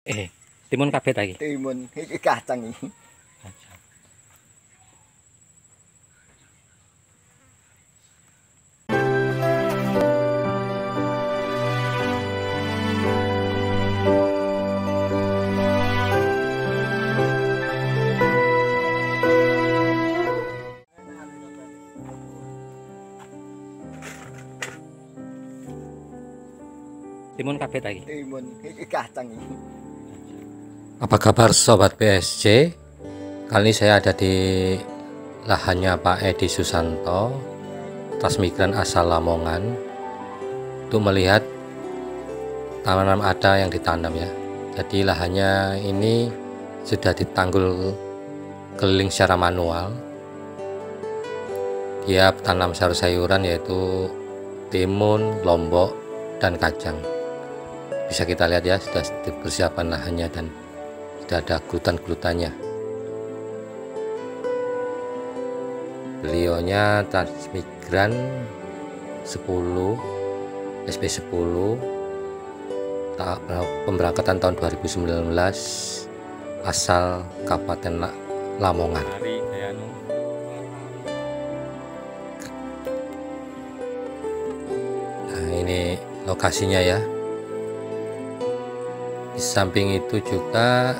Timun kabeh ta iki? Timun iki kacang iki. Timun kabeh ta iki? Timun iki kacang iki. Apa kabar Sobat PSC? Kali ini saya ada di lahannya Pak Edi Susanto, transmigran asal Lamongan, untuk melihat tanaman ada yang ditanam ya. Jadi lahannya ini sudah ditanggul keliling secara manual. Dia tanam sayur-sayuran yaitu timun, lombok, dan kacang. Bisa kita lihat ya, sudah dipersiapkan lahannya dan sudah ada glutan-glutannya. Beliaunya transmigran 10 SP10, pemberangkatan tahun 2019, asal Kabupaten Lamongan. Nah, ini lokasinya ya. Di samping itu juga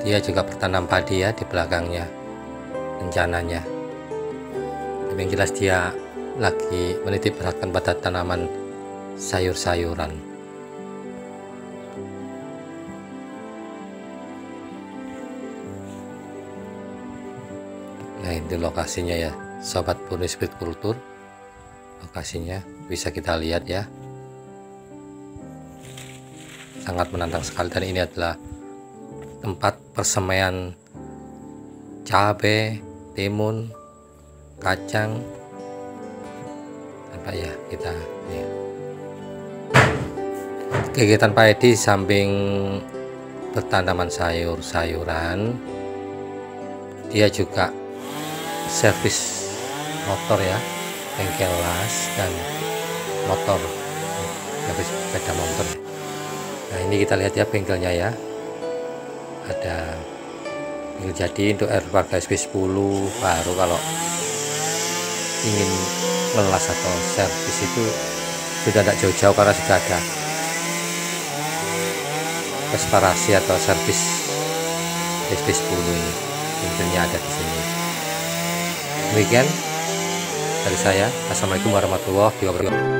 dia juga bertanam padi ya di belakangnya rencananya. Tapi yang jelas dia lagi menitik beratkan pada tanaman sayur-sayuran. Nah, itu lokasinya ya, Sobat Purni Spirit Kultur. Lokasinya bisa kita lihat ya. Sangat menantang sekali, dan ini adalah tempat persemaian cabai, timun, kacang. Apa ya kita ya. Kegiatan Pak Edi samping bertanaman sayur-sayuran, dia juga servis motor ya, bengkel las dan motor, servis sepeda motor. Nah, ini kita lihat ya bengkelnya ya, ada bengkel jadi untuk warga SP10 baru. Kalau ingin melas atau servis itu sudah tidak jauh-jauh, karena sudah ada reparasi atau servis SP10 ini, bengkelnya ada di sini. Demikian dari saya. Assalamualaikum warahmatullahi wabarakatuh.